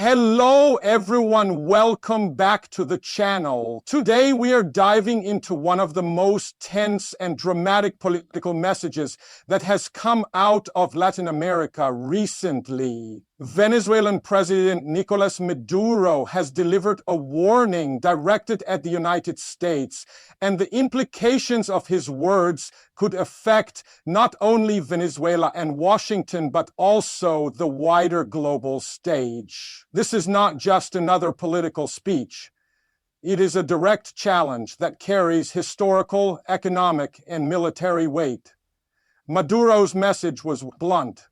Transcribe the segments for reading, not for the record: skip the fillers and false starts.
Hello everyone, welcome back to the channel. Today we are diving into one of the most tense and dramatic political messages that has come out of Latin America recently. Venezuelan President Nicolás Maduro has delivered a warning directed at the United States, and the implications of his words could affect not only Venezuela and Washington, but also the wider global stage. This is not just another political speech. It is a direct challenge that carries historical, economic, and military weight. Maduro's message was blunt.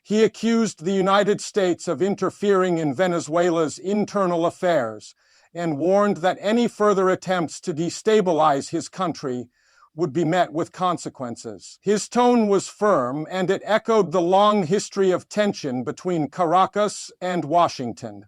He accused the United States of interfering in Venezuela's internal affairs and warned that any further attempts to destabilize his country would be met with consequences. His tone was firm, and it echoed the long history of tension between Caracas and Washington.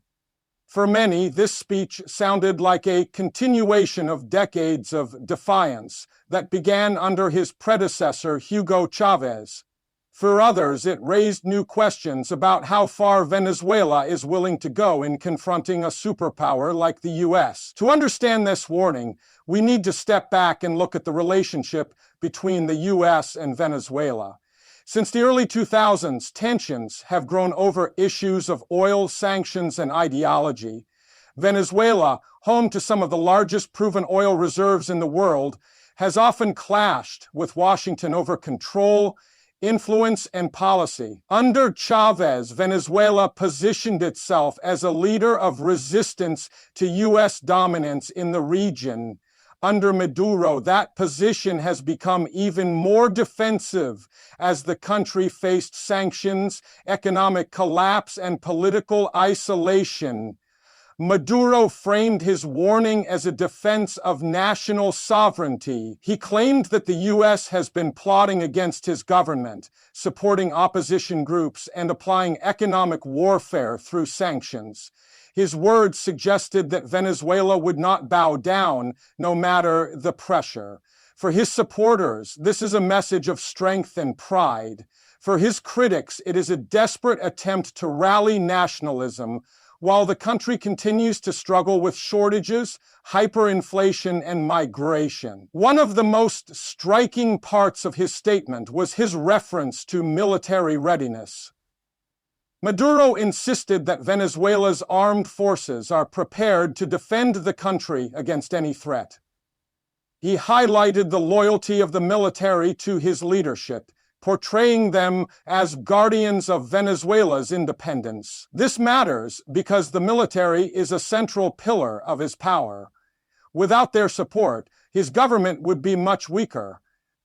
For many, this speech sounded like a continuation of decades of defiance that began under his predecessor, Hugo Chavez. For others, it raised new questions about how far Venezuela is willing to go in confronting a superpower like the US. To understand this warning, we need to step back and look at the relationship between the US and Venezuela. Since the early 2000s, tensions have grown over issues of oil, sanctions, and ideology. Venezuela, home to some of the largest proven oil reserves in the world, has often clashed with Washington over control, influence, and policy. Under Chavez, Venezuela positioned itself as a leader of resistance to U.S. dominance in the region. Under Maduro, that position has become even more defensive as the country faced sanctions, economic collapse, and political isolation. Maduro framed his warning as a defense of national sovereignty. He claimed that the U.S. has been plotting against his government, supporting opposition groups, and applying economic warfare through sanctions. His words suggested that Venezuela would not bow down, no matter the pressure. For his supporters, this is a message of strength and pride. For his critics, it is a desperate attempt to rally nationalism, while the country continues to struggle with shortages, hyperinflation, and migration. One of the most striking parts of his statement was his reference to military readiness. Maduro insisted that Venezuela's armed forces are prepared to defend the country against any threat. He highlighted the loyalty of the military to his leadership, portraying them as guardians of Venezuela's independence. This matters because the military is a central pillar of his power. Without their support, his government would be much weaker.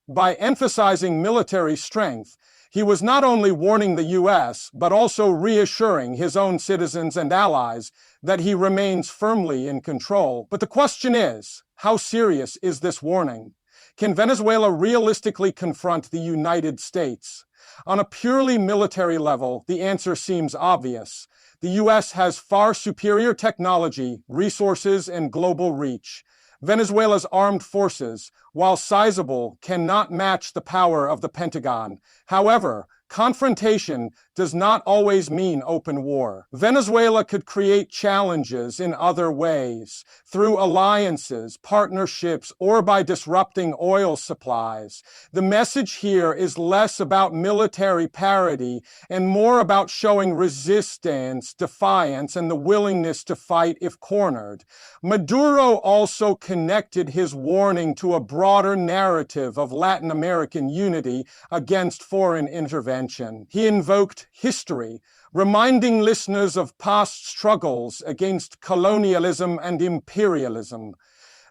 By emphasizing military strength, he was not only warning the U.S., but also reassuring his own citizens and allies that he remains firmly in control. But the question is, how serious is this warning? Can Venezuela realistically confront the United States? On a purely military level, the answer seems obvious. The U.S. has far superior technology, resources, and global reach. Venezuela's armed forces, while sizable, cannot match the power of the Pentagon. However, confrontation does not always mean open war. Venezuela could create challenges in other ways, through alliances, partnerships, or by disrupting oil supplies. The message here is less about military parity and more about showing resistance, defiance, and the willingness to fight if cornered. Maduro also connected his warning to a broader narrative of Latin American unity against foreign intervention. He invoked history, reminding listeners of past struggles against colonialism and imperialism.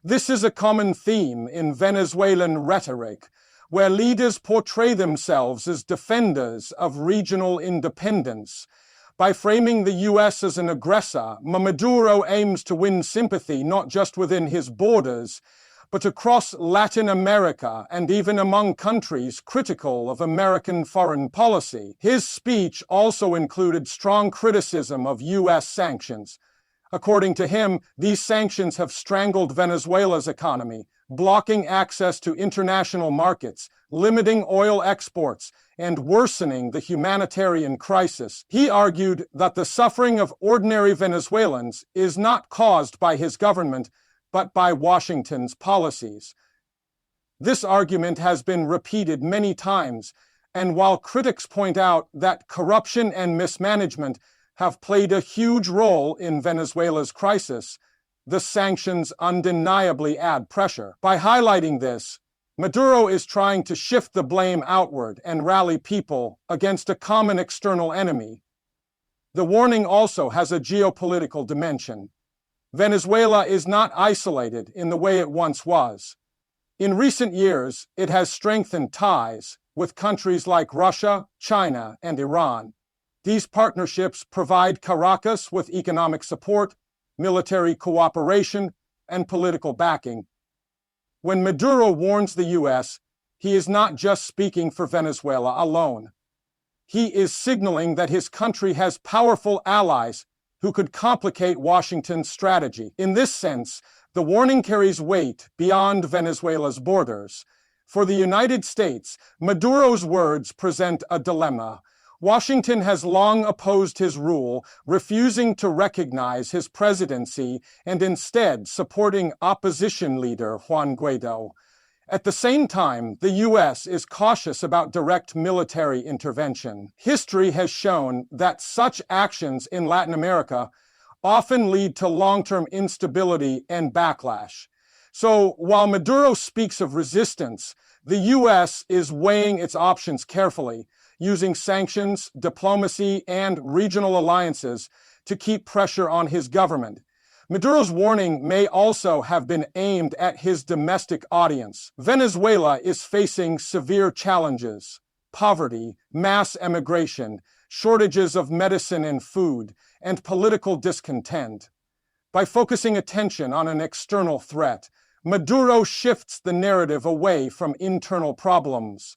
This is a common theme in Venezuelan rhetoric, where leaders portray themselves as defenders of regional independence. By framing the U.S. as an aggressor, Maduro aims to win sympathy not just within his borders, but across Latin America and even among countries critical of American foreign policy. His speech also included strong criticism of U.S. sanctions. According to him, these sanctions have strangled Venezuela's economy, blocking access to international markets, limiting oil exports, and worsening the humanitarian crisis. He argued that the suffering of ordinary Venezuelans is not caused by his government, but by Washington's policies. This argument has been repeated many times, and while critics point out that corruption and mismanagement have played a huge role in Venezuela's crisis, the sanctions undeniably add pressure. By highlighting this, Maduro is trying to shift the blame outward and rally people against a common external enemy. The warning also has a geopolitical dimension. Venezuela is not isolated in the way it once was. In recent years, it has strengthened ties with countries like Russia, China, and Iran. These partnerships provide Caracas with economic support, military cooperation, and political backing. When Maduro warns the US, he is not just speaking for Venezuela alone. He is signaling that his country has powerful allies who could complicate Washington's strategy. In this sense, the warning carries weight beyond Venezuela's borders. For the United States, Maduro's words present a dilemma. Washington has long opposed his rule, refusing to recognize his presidency and instead supporting opposition leader Juan Guaido. At the same time, the US is cautious about direct military intervention. History has shown that such actions in Latin America often lead to long-term instability and backlash. So, while Maduro speaks of resistance, the US is weighing its options carefully, using sanctions, diplomacy, and regional alliances to keep pressure on his government. Maduro's warning may also have been aimed at his domestic audience. Venezuela is facing severe challenges: poverty, mass emigration, shortages of medicine and food, and political discontent. By focusing attention on an external threat, Maduro shifts the narrative away from internal problems.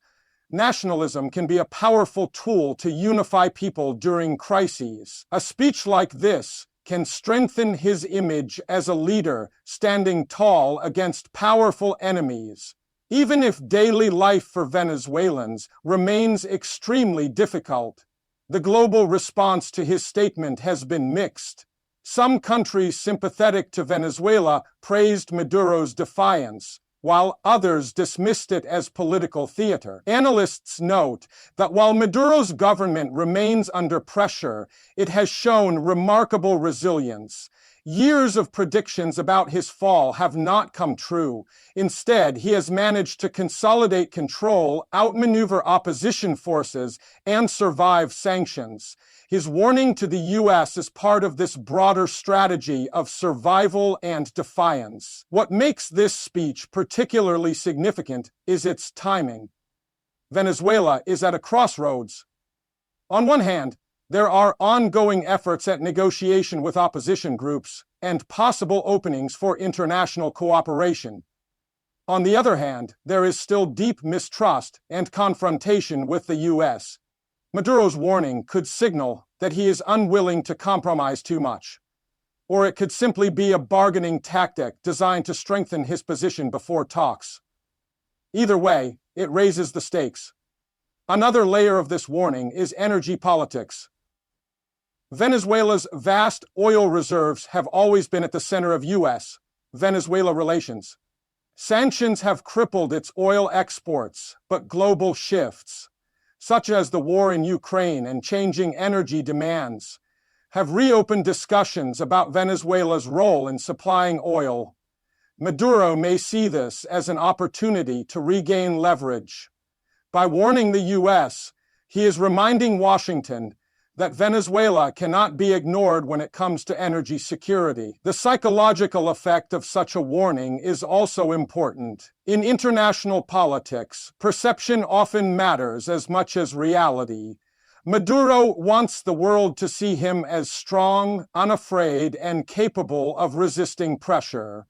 Nationalism can be a powerful tool to unify people during crises. A speech like this can strengthen his image as a leader standing tall against powerful enemies. Even if daily life for Venezuelans remains extremely difficult, the global response to his statement has been mixed. Some countries sympathetic to Venezuela praised Maduro's defiance, while others dismissed it as political theater. Analysts note that while Maduro's government remains under pressure, it has shown remarkable resilience. Years of predictions about his fall have not come true. Instead, he has managed to consolidate control, outmaneuver opposition forces, and survive sanctions. His warning to the US is part of this broader strategy of survival and defiance. What makes this speech particularly significant is its timing. Venezuela is at a crossroads. On one hand, there are ongoing efforts at negotiation with opposition groups and possible openings for international cooperation. On the other hand, there is still deep mistrust and confrontation with the US. Maduro's warning could signal that he is unwilling to compromise too much, or it could simply be a bargaining tactic designed to strengthen his position before talks. Either way, it raises the stakes. Another layer of this warning is energy politics. Venezuela's vast oil reserves have always been at the center of US-Venezuela relations. Sanctions have crippled its oil exports, but global shifts, such as the war in Ukraine and changing energy demands, have reopened discussions about Venezuela's role in supplying oil. Maduro may see this as an opportunity to regain leverage. By warning the US, he is reminding Washington that Venezuela cannot be ignored when it comes to energy security. The psychological effect of such a warning is also important. In international politics, perception often matters as much as reality. Maduro wants the world to see him as strong, unafraid, and capable of resisting pressure.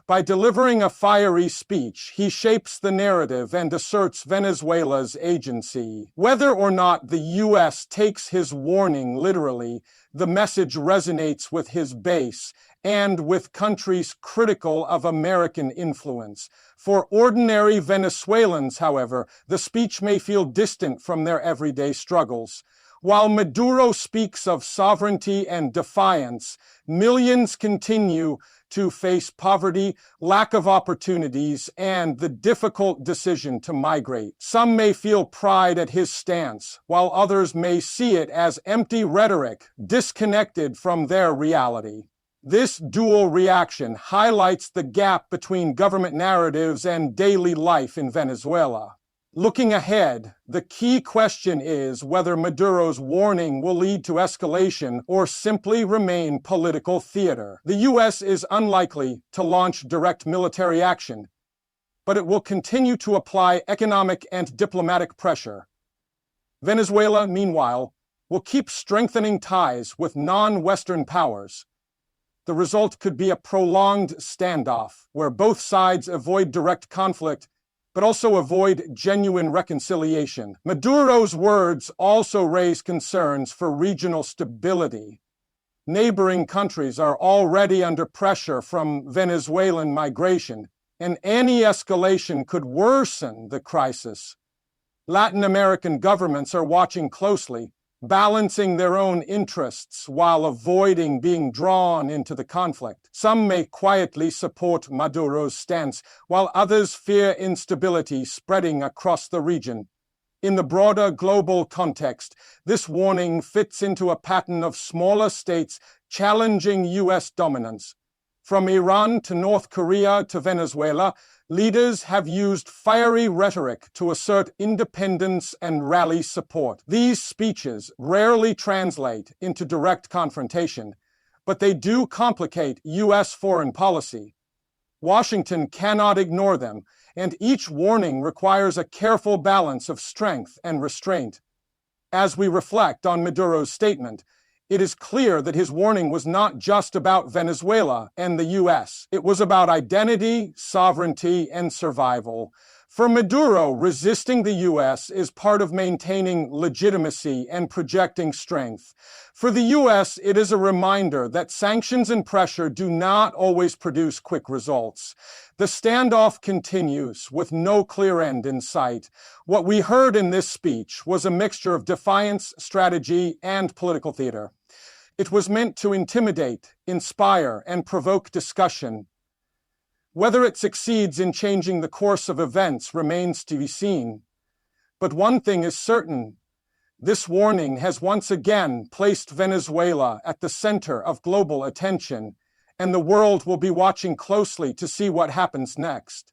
By delivering a fiery speech, he shapes the narrative and asserts Venezuela's agency. Whether or not the U.S. takes his warning literally, the message resonates with his base and with countries critical of American influence. For ordinary Venezuelans, however, the speech may feel distant from their everyday struggles. While Maduro speaks of sovereignty and defiance, millions continue to face poverty, lack of opportunities, and the difficult decision to migrate. Some may feel pride at his stance, while others may see it as empty rhetoric, disconnected from their reality. This dual reaction highlights the gap between government narratives and daily life in Venezuela. Looking ahead, the key question is whether Maduro's warning will lead to escalation or simply remain political theater. The U.S. is unlikely to launch direct military action, but it will continue to apply economic and diplomatic pressure. Venezuela, meanwhile, will keep strengthening ties with non-Western powers. The result could be a prolonged standoff, where both sides avoid direct conflict but also avoid genuine reconciliation. Maduro's words also raise concerns for regional stability. Neighboring countries are already under pressure from Venezuelan migration, and any escalation could worsen the crisis. Latin American governments are watching closely, balancing their own interests while avoiding being drawn into the conflict. Some may quietly support Maduro's stance, while others fear instability spreading across the region. In the broader global context, this warning fits into a pattern of smaller states challenging U.S. dominance. From Iran to North Korea to Venezuela, leaders have used fiery rhetoric to assert independence and rally support. These speeches rarely translate into direct confrontation, but they do complicate U.S. foreign policy. Washington cannot ignore them, and each warning requires a careful balance of strength and restraint. As we reflect on Maduro's statement, it is clear that his warning was not just about Venezuela and the U.S. It was about identity, sovereignty, and survival. For Maduro, resisting the U.S. is part of maintaining legitimacy and projecting strength. For the U.S., it is a reminder that sanctions and pressure do not always produce quick results. The standoff continues with no clear end in sight. What we heard in this speech was a mixture of defiance, strategy, and political theater. It was meant to intimidate, inspire, and provoke discussion. Whether it succeeds in changing the course of events remains to be seen. But one thing is certain. This warning has once again placed Venezuela at the center of global attention, and the world will be watching closely to see what happens next.